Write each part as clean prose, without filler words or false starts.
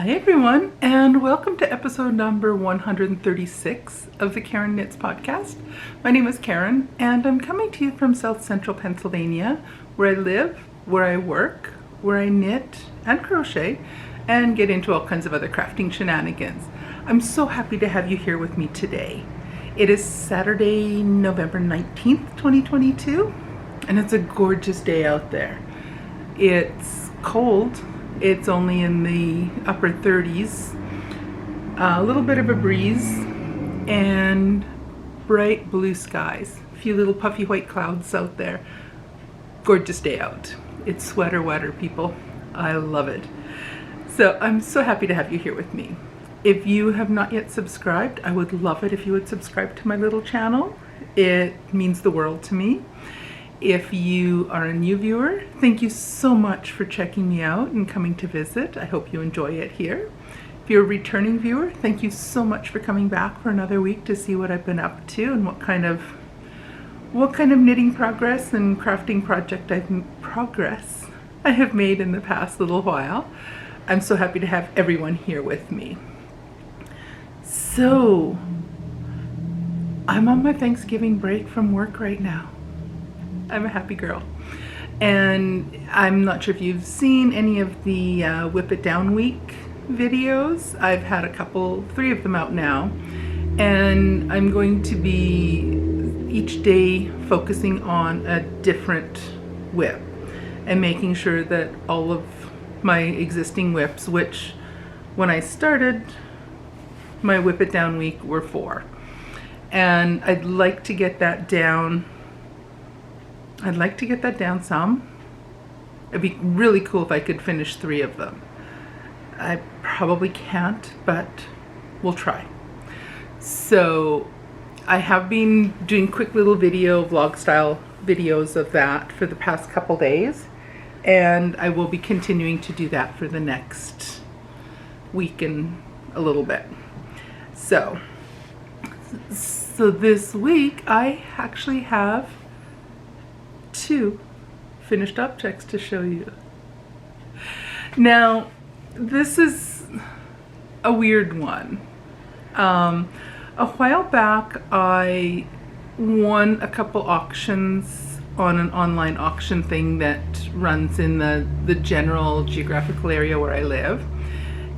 Hi everyone, and welcome to episode number 136 of the Karen Knits podcast. My name is Karen, and I'm coming to you from South Central Pennsylvania, where I live, where I work, where I knit and crochet, and get into all kinds of other crafting shenanigans. I'm so happy to have you here with me today. It is Saturday, November 19th, 2022, and it's a gorgeous day out there. It's cold. It's only in the upper 30s, a little bit of a breeze, and bright blue skies. A few little puffy white clouds out there. Gorgeous day out. It's sweater weather, people. I love it. So I'm so happy to have you here with me. If you have not yet subscribed, I would love it if you would subscribe to my little channel. It means the world to me. If you are a new viewer, thank you so much for checking me out and coming to visit. I hope you enjoy it here. If you're a returning viewer, thank you so much for coming back for another week to see what I've been up to and what kind of knitting progress and crafting progress I have made in the past little while. I'm so happy to have everyone here with me. So, I'm on my Thanksgiving break from work right now. I'm a happy girl. And I'm not sure if you've seen any of the Whip It Down Week videos. I've had three of them out now. And I'm going to be each day focusing on a different whip and making sure that all of my existing whips, which when I started my Whip It Down Week were 4. And I'd like to get that down. Some. It'd be really cool if I could finish 3 of them. I probably can't, but we'll try. So I have been doing quick little vlog style videos of that for the past couple days, and I will be continuing to do that for the next week and a little bit. So this week I actually have 2 finished objects to show you. Now, this is a weird one. A while back, I won a couple auctions on an online auction thing that runs in the general geographical area where I live.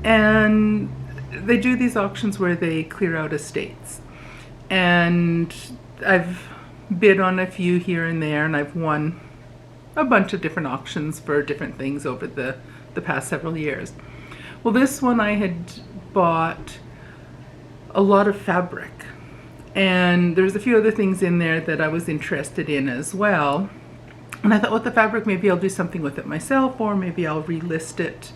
And they do these auctions where they clear out estates. And I've bid on a few here and there, and I've won a bunch of different auctions for different things over the past several years. Well, this one I had bought a lot of fabric, and there's a few other things in there that I was interested in as well. And I thought, with the fabric, maybe I'll do something with it myself, or maybe I'll relist it,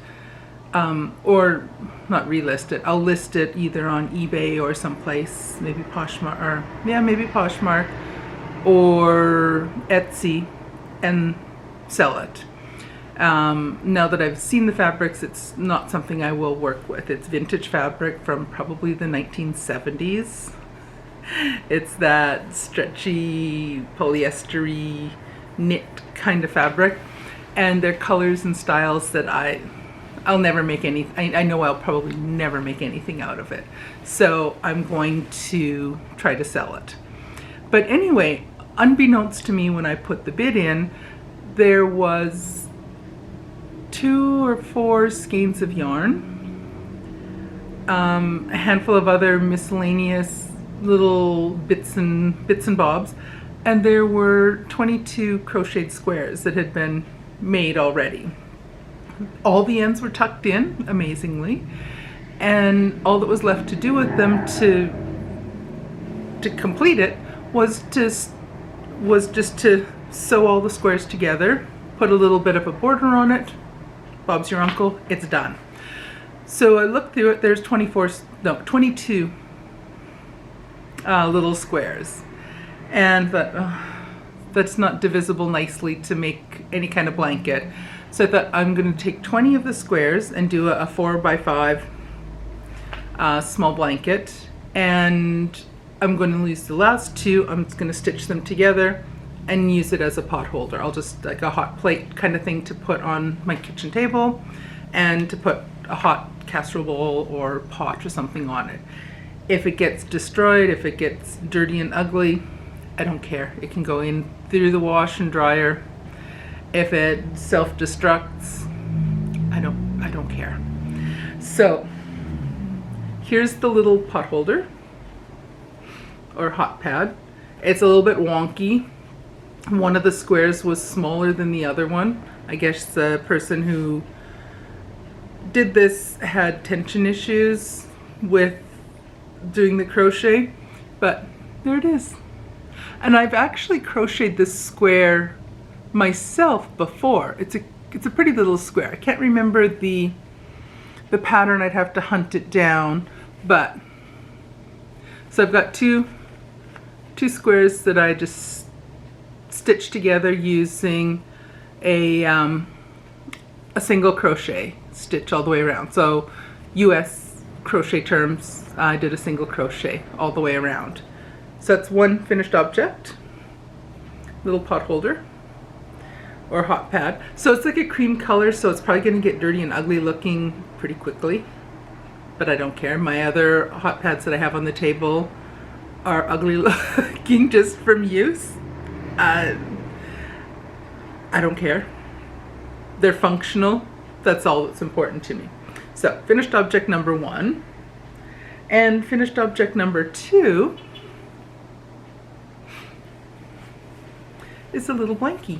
or not relist it. I'll list it either on eBay or someplace, maybe Poshmark, or Etsy, and sell it. Now that I've seen the fabrics, it's not something I will work with. It's vintage fabric from probably the 1970s. It's that stretchy, polyestery, knit kind of fabric, and they're colors and styles that I'll never make any. I know I'll probably never make anything out of it. So I'm going to try to sell it. But anyway, unbeknownst to me, when I put the bid in, there was 2 or 4 skeins of yarn, a handful of other miscellaneous little bits and bobs, and there were 22 crocheted squares that had been made already. All the ends were tucked in, amazingly, and all that was left to do with them to complete it was just to sew all the squares together, put a little bit of a border on it. Bob's your uncle, it's done. So I looked through it, there's 22 little squares, and thought, that's not divisible nicely to make any kind of blanket. So I thought, I'm going to take 20 of the squares and do a 4x5 small blanket, and I'm going to use the last 2. I'm just going to stitch them together and use it as a pot holder. I'll just, like a hot plate kind of thing, to put on my kitchen table and to put a hot casserole bowl or pot or something on it. If it gets destroyed, if it gets dirty and ugly, I don't care. It can go in through the wash and dryer. If it self-destructs, I don't care. So here's the little pot holder or hot pad. It's a little bit wonky. One of the squares was smaller than the other one. I guess the person who did this had tension issues with doing the crochet, but there it is. And I've actually crocheted this square myself before. It's a pretty little square. I can't remember the pattern. I'd have to hunt it down, but so I've got two squares that I just stitched together using a single crochet stitch all the way around. So US crochet terms, I did a single crochet all the way around. So that's one finished object, little pot holder or hot pad. So it's like a cream color, so it's probably going to get dirty and ugly looking pretty quickly, but I don't care. My other hot pads that I have on the table are ugly looking just from use. I don't care. They're functional. That's all that's important to me. So finished object number 1 and finished object number 2 is a little blankie.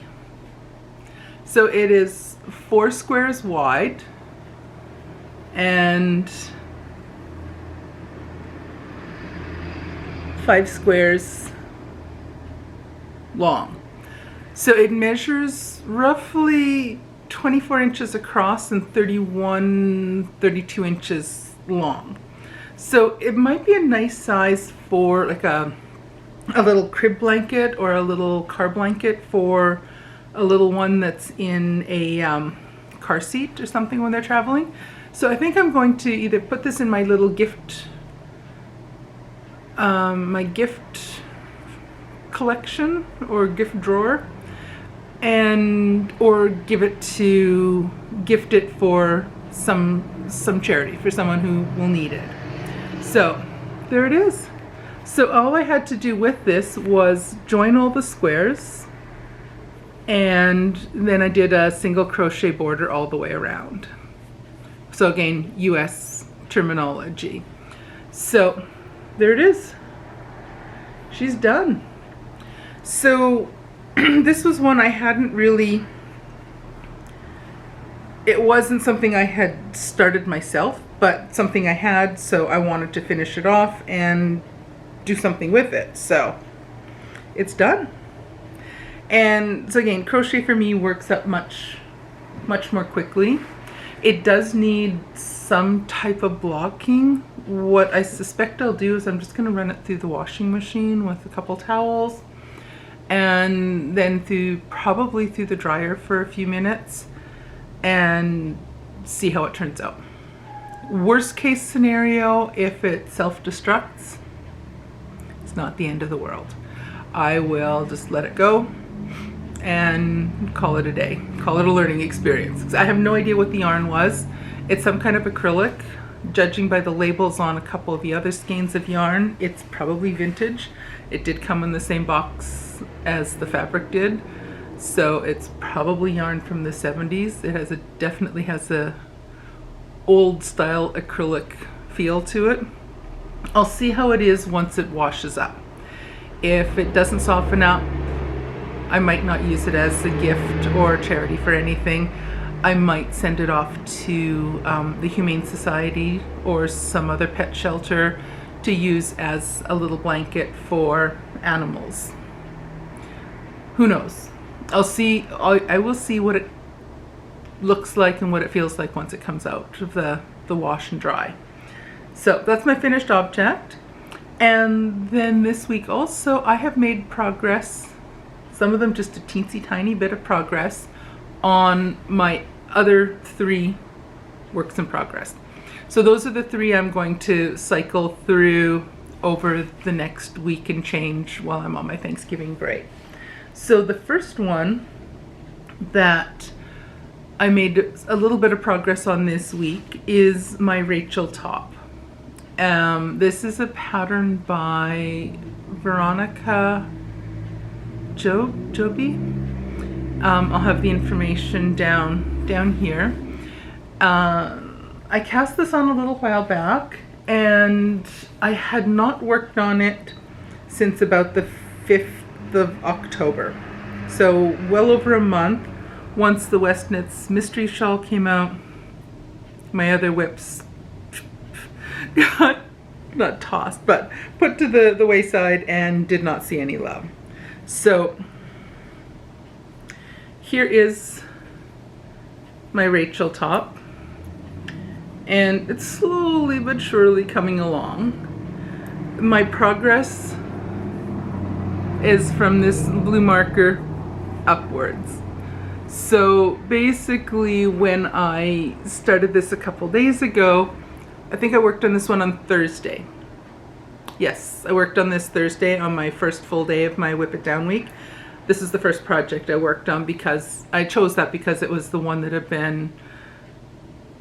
So it is 4 squares wide and 5 squares long. So it measures roughly 24 inches across and 32 inches long. So it might be a nice size for like a little crib blanket or a little car blanket for a little one that's in a car seat or something when they're traveling. So I think I'm going to either put this in my little gift, my gift collection or gift drawer, and or gift it for some charity, for someone who will need it. So there it is. So all I had to do with this was join all the squares, and then I did a single crochet border all the way around. So again, US terminology. So there it is. She's done. So this was one I hadn't really, it wasn't something I had started myself, but something I had, so I wanted to finish it off and do something with it. So it's done. And so again, crochet for me works up much more quickly. It does need some type of blocking. What I suspect I'll do is I'm just going to run it through the washing machine with a couple towels, and then probably through the dryer for a few minutes and see how it turns out. Worst case scenario, if it self-destructs, it's not the end of the world. I will just let it go and call it a day. Call it a learning experience. I have no idea what the yarn was. It's some kind of acrylic. Judging by the labels on a couple of the other skeins of yarn, it's probably vintage. It did come in the same box as the fabric did, so it's probably yarn from the 70s. It definitely has a old style acrylic feel to it. I'll see how it is once it washes up. If it doesn't soften up, I might not use it as a gift or charity for anything. I might send it off to the Humane Society or some other pet shelter to use as a little blanket for animals. Who knows? I'll see. I will see what it looks like and what it feels like once it comes out of the wash and dry. So that's my finished object. And then this week also I have made progress, some of them just a teensy tiny bit of progress, on my other 3 works in progress. So those are the 3 I'm going to cycle through over the next week and change while I'm on my Thanksgiving break. So the first one that I made a little bit of progress on this week is my Rachel top. This is a pattern by Veronica Joby. I'll have the information down here. I cast this on a little while back, and I had not worked on it since about the 5th of October. So well over a month. Once the Westknits mystery shawl came out, my other whips got not tossed, but put to the wayside and did not see any love. So here is my Rachel top, and it's slowly but surely coming along. My progress is from this blue marker upwards. So basically, when I started this a couple days ago, I think I worked on this one on Thursday. Yes, I worked on this Thursday on my first full day of my Whip It Down week. This is the first project I worked on because I chose that because it was the one that had been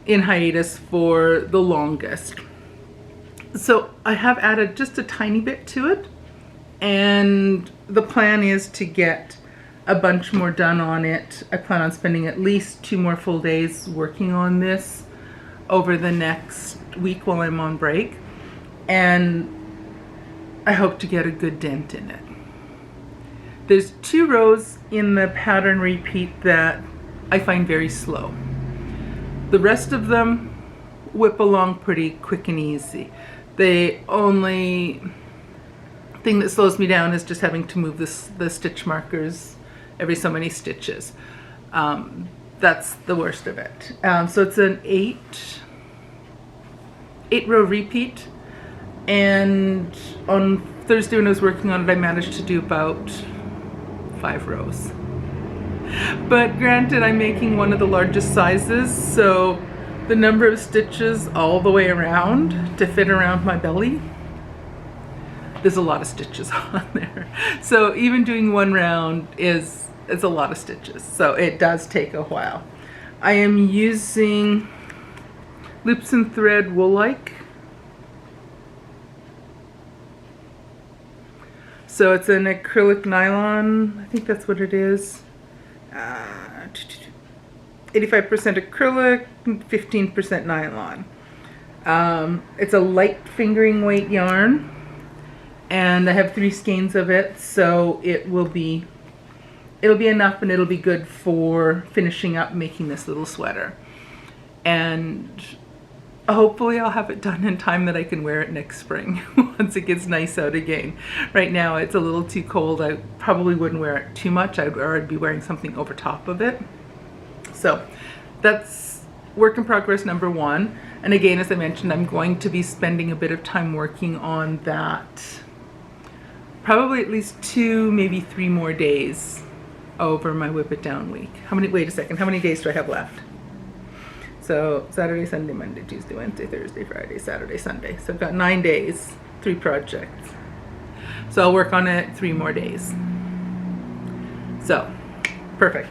in hiatus for the longest. So I have added just a tiny bit to it, and the plan is to get a bunch more done on it. I plan on spending at least 2 more full days working on this over the next week while I'm on break, and I hope to get a good dent in it. There's 2 rows in the pattern repeat that I find very slow. The rest of them whip along pretty quick and easy. The only thing that slows me down is just having to move the stitch markers every so many stitches. That's the worst of it. So it's an 8 row repeat, and on Thursday when I was working on it, I managed to do about 5 rows. But granted, I'm making one of the largest sizes, so the number of stitches all the way around to fit around my belly, there's a lot of stitches on there. So even doing 1 round is a lot of stitches, so it does take a while. I am using Loops and Thread Wool-like. So it's an acrylic nylon, I think that's what it is. 85% acrylic, 15% nylon. It's a light fingering weight yarn, and I have 3 skeins of it, so it'll be enough, and it'll be good for finishing up making this little sweater. And hopefully I'll have it done in time that I can wear it next spring once it gets nice out again. Right now it's a little too cold. I probably wouldn't wear it too much, or I'd be wearing something over top of it. So that's work in progress number 1. And again, as I mentioned, I'm going to be spending a bit of time working on that. Probably at least 2, maybe 3 more days over my Whip It Down week. Wait a second, how many days do I have left? So Saturday, Sunday, Monday, Tuesday, Wednesday, Thursday, Friday, Saturday, Sunday. So I've got 9 days, 3 projects. So I'll work on it 3 more days. So, perfect.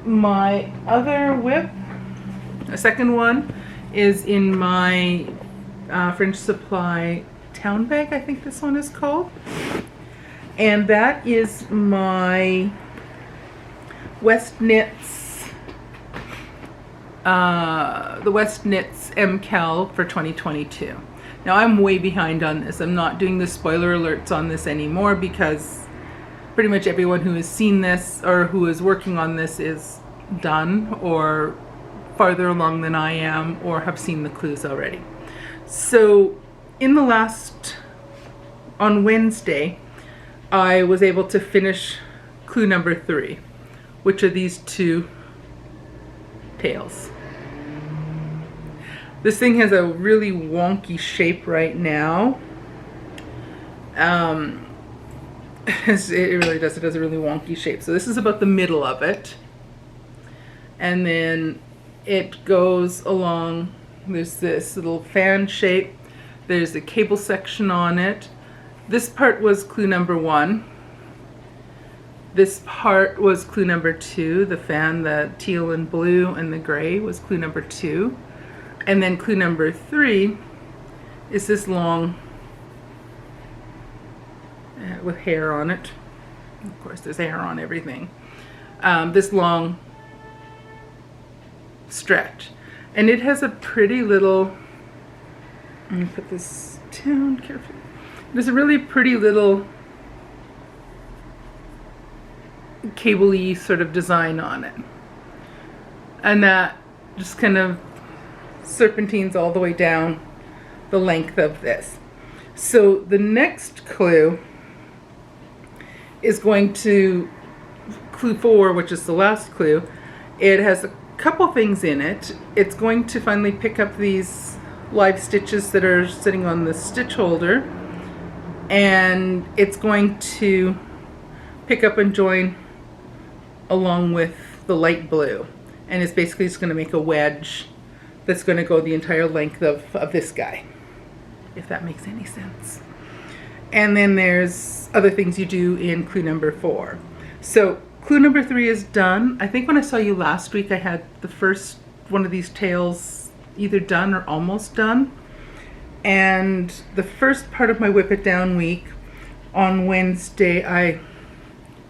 My other whip, a second one, is in my French Supply Town Bag, I think this one is called. And that is my Westknits, the Westknits MKAL for 2022. Now I'm way behind on this. I'm not doing the spoiler alerts on this anymore because pretty much everyone who has seen this or who is working on this is done or farther along than I am or have seen the clues already. So on Wednesday, I was able to finish clue number 3, which are these 2 tails. This thing has a really wonky shape right now. It really does. It has a really wonky shape. So this is about the middle of it. And then it goes along, there's this little fan shape. There's a cable section on it. This part was clue number 1. This part was clue number 2. The fan, the teal and blue and the gray was clue number 2. And then clue number 3 is this long with hair on it. Of course, there's hair on everything. This long stretch. And it has a pretty little, let me put this down carefully. There's a really pretty little cable-y sort of design on it. And that just kind of serpentines all the way down the length of this. So the next clue is going to, clue 4, which is the last clue. It has a couple things in it. It's going to finally pick up these live stitches that are sitting on the stitch holder, and it's going to pick up and join along with the light blue, and it's basically just going to make a wedge that's going to go the entire length of this guy, if that makes any sense. And then there's other things you do in clue number 4. So clue number 3 is done. I think when I saw you last week I had the first one of these tails either done or almost done. And the first part of my Whip It Down week, on Wednesday, I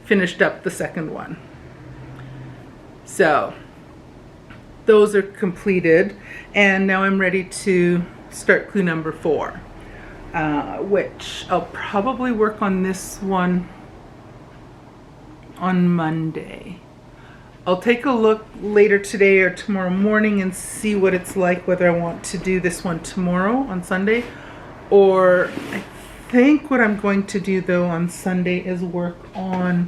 finished up the second one. So those are completed, and now I'm ready to start clue number 4, which I'll probably work on this one on Monday. I'll take a look later today or tomorrow morning and see what it's like, whether I want to do this one tomorrow on Sunday, or I think what I'm going to do though on Sunday is work on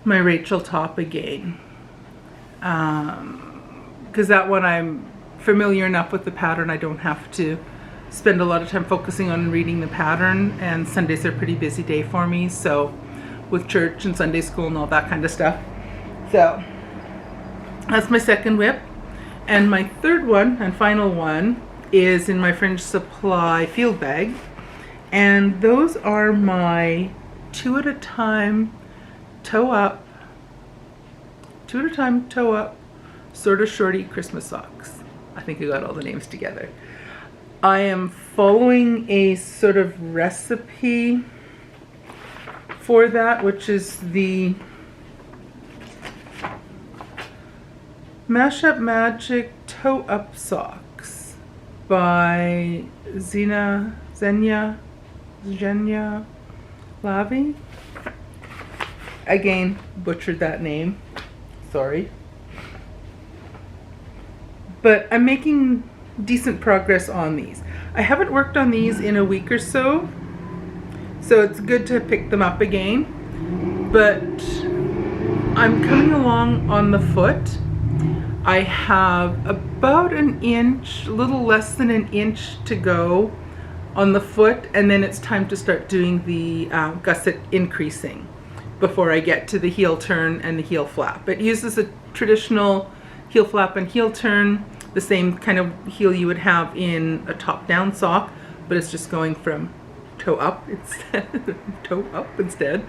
my Rachel top again, because that one I'm familiar enough with the pattern. I don't have to spend a lot of time focusing on reading the pattern, and Sundays are a pretty busy day for me, so with church and Sunday school and all that kind of stuff. So that's my second whip. And my third one and final one is in my Fringe Supply field bag, and those are my 2 at a time toe up sort of shorty Christmas socks. I think I got all the names together. I am following a sort of recipe for that, which is the Mashup Magic Toe Up Socks by Zenia Lavi. Again, butchered that name, sorry. But I'm making decent progress on these. I haven't worked on these in a week or so, so it's good to pick them up again. But I'm coming along on the foot. I have about an inch, a little less than an inch to go on the foot, and then it's time to start doing the gusset increasing before I get to the heel turn and the heel flap. It uses a traditional heel flap and heel turn, the same kind of heel you would have in a top-down sock, but it's just going from toe up instead.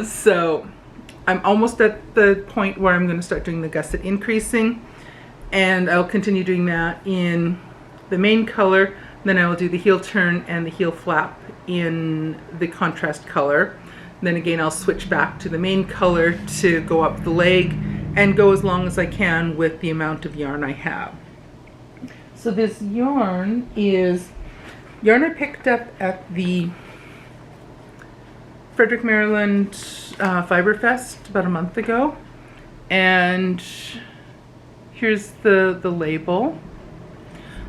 So I'm almost at the point where I'm going to start doing the gusset increasing, and I'll continue doing that in the main color. Then I will do the heel turn and the heel flap in the contrast color. Then again, I'll switch back to the main color to go up the leg and go as long as I can with the amount of yarn I have. So this yarn is yarn I picked up at the Frederick, Maryland Fiber Fest about a month ago. And here's the label.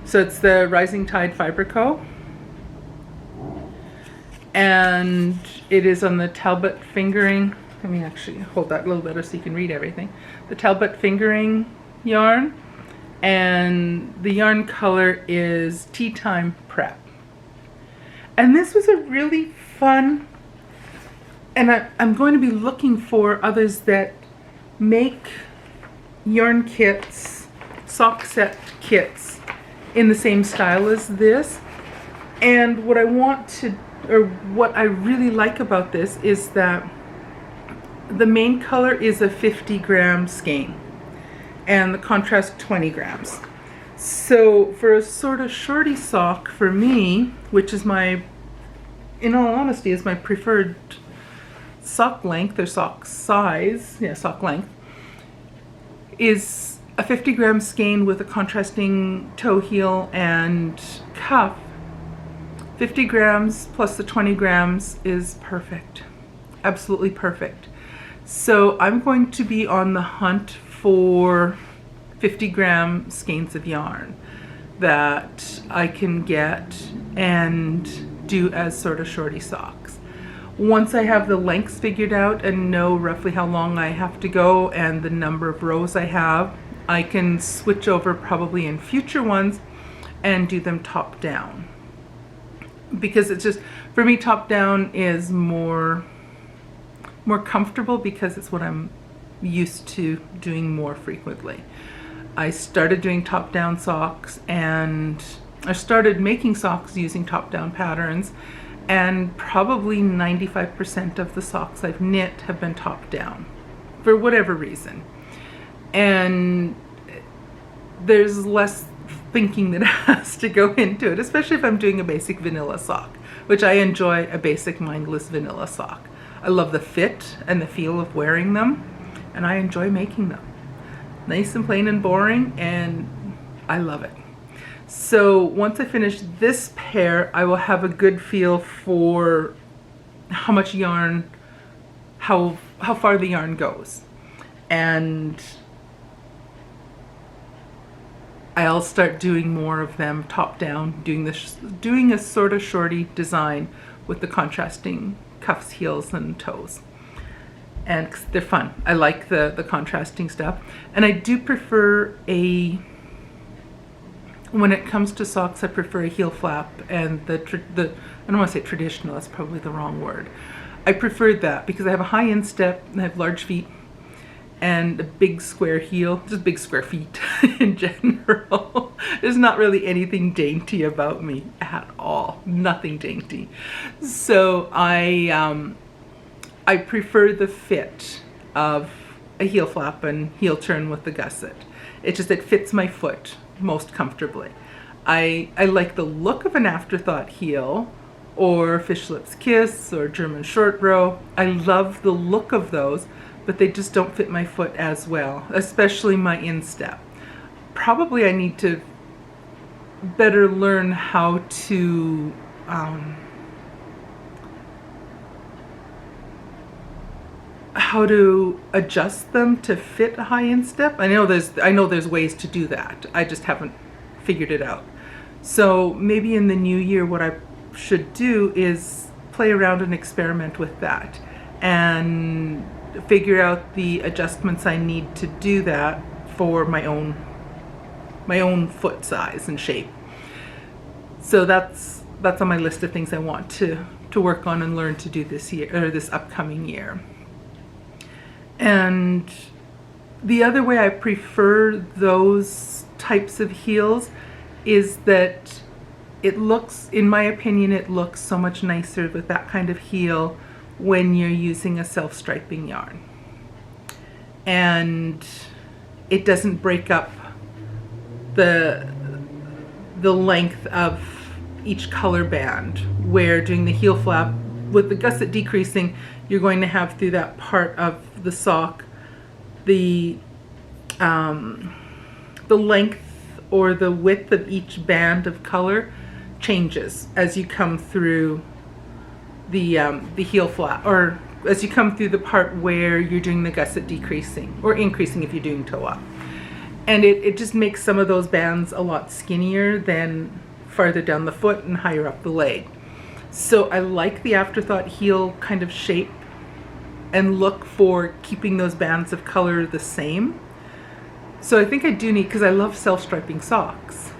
So it's the Rising Tide Fiber Co. And it is on the Talbot fingering. Let me actually hold that a little better so you can read everything. The Talbot fingering yarn, and the yarn color is Tea Time Prep. And this was a really fun, and I'm going to be looking for others that make yarn kits, sock set kits in the same style as this. And what I want to or what I really like about this is that the main color is a 50-gram skein and the contrast 20 grams. So for a sort of shorty sock for me, which is my, in all honesty, is my preferred sock length or sock size, sock length, is a 50-gram skein with a contrasting toe heel and cuff. 50 grams plus the 20 grams is perfect, absolutely perfect. So I'm going to be on the hunt for 50-gram skeins of yarn that I can get and do as sort of shorty socks. Once I have the lengths figured out and know roughly how long I have to go and the number of rows I have, I can switch over probably in future ones and do them top down. Because it's just, for me, top down is more comfortable because it's what I'm used to doing more frequently. I started doing top down socks, and I started making socks using top down patterns, and probably 95% of the socks I've knit have been top down for whatever reason. And there's less thinking that has to go into it, especially if I'm doing a basic vanilla sock, which I enjoy a basic mindless vanilla sock. I love the fit and the feel of wearing them, and I enjoy making them. Nice and plain and boring, and I love it. So once I finish this pair, I will have a good feel for how much yarn, how far the yarn goes. And I'll start doing more of them top down, doing a sort of shorty design with the contrasting cuffs, heels, and toes. And they're fun. I like the contrasting stuff. And I do prefer when it comes to socks, I prefer a heel flap and I don't want to say traditional, that's probably the wrong word. I prefer that because I have a high instep and I have large feet and a big square heel, just big square feet in general. There's not really anything dainty about me at all, nothing dainty. So I prefer the fit of a heel flap and heel turn with the gusset. It fits my foot most comfortably. I like the look of an afterthought heel or fish lips kiss or German short row. I love the look of those, but they just don't fit my foot as well, especially my instep. Probably I need to better learn how to adjust them to fit a high instep. I know there's ways to do that. I just haven't figured it out. So maybe in the new year what I should do is play around and experiment with that and figure out the adjustments I need to do that for my own foot size and shape. So that's on my list of things I want to work on and learn to do this year, or this upcoming year. And the other way I prefer those types of heels is that it looks, in my opinion, it looks so much nicer with that kind of heel when you're using a self-striping yarn. And it doesn't break up the length of each color band, where doing the heel flap with the gusset decreasing, you're going to have through that part of the sock the length or the width of each band of color changes as you come through the heel flap, or as you come through the part where you're doing the gusset decreasing or increasing if you're doing toe up. And it just makes some of those bands a lot skinnier than farther down the foot and higher up the leg. So I like the afterthought heel kind of shape and look for keeping those bands of color the same. So I think I do need, because I love self-striping socks.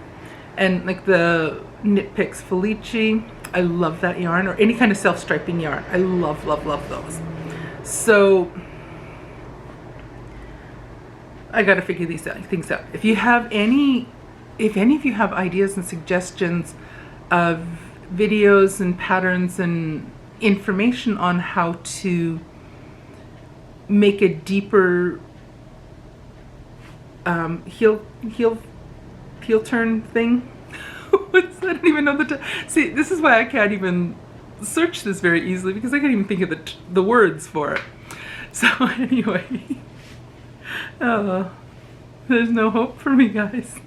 And like the Knit Picks Felice, I love that yarn, or any kind of self-striping yarn. I love, love, love those. So I gotta figure these things out. If any of you have ideas and suggestions of videos and patterns and information on how to make a deeper heel turn thing. What's that? I don't even know see, this is why I can't even search this very easily, because I can't even think of the words for it. So anyway, there's no hope for me, guys.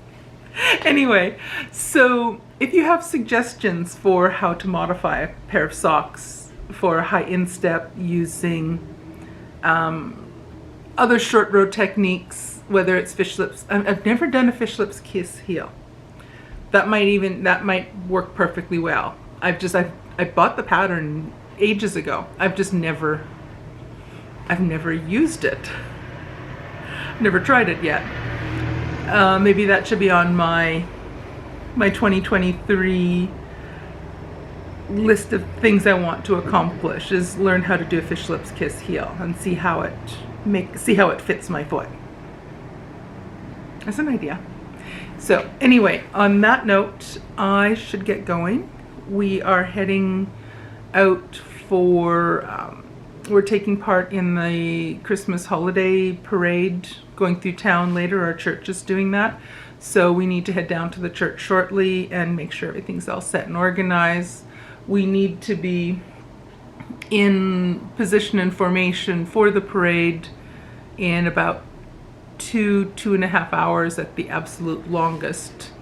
Anyway, so if you have suggestions for how to modify a pair of socks for a high instep using other short row techniques, whether it's fish lips, I've never done a fish lips kiss heel. That might work perfectly well. I bought the pattern ages ago. I've never used it. Never tried it yet. Maybe that should be on my 2023 list of things I want to accomplish, is learn how to do a fish lips kiss heel and see how it fits my foot. That's an idea. So anyway, on that note, I should get going. We are heading out for, we're taking part in the Christmas holiday parade going through town later. Our church is doing that. So we need to head down to the church shortly and make sure everything's all set and organized. We need to be in position and formation for the parade in about 2.5 hours at the absolute longest.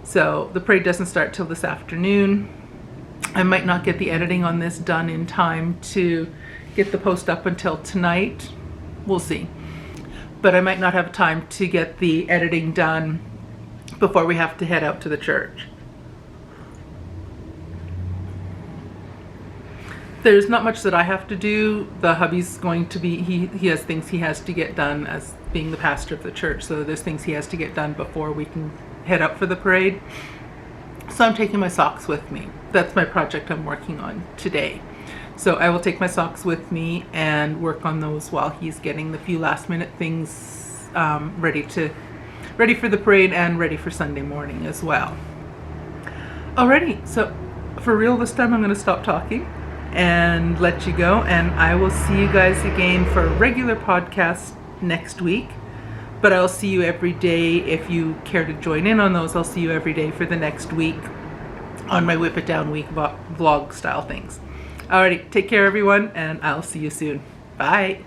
So the parade doesn't start till this afternoon. I might not get the editing on this done in time to get the post up until tonight. We'll see. But I might not have time to get the editing done before we have to head out to the church. There's not much that I have to do. The hubby's going to be, he has things he has to get done as being the pastor of the church, so there's things he has to get done before we can head out for the parade. So I'm taking my socks with me. That's my project I'm working on today. So I will take my socks with me and work on those while he's getting the few last minute things ready for the parade and ready for Sunday morning as well. Alrighty, so for real this time I'm going to stop talking and let you go, and I will see you guys again for a regular podcast next week. But I'll see you every day if you care to join in on those. I'll see you every day for the next week on my Whip It Down Week vlog style things. Alrighty, take care everyone, and I'll see you soon. Bye.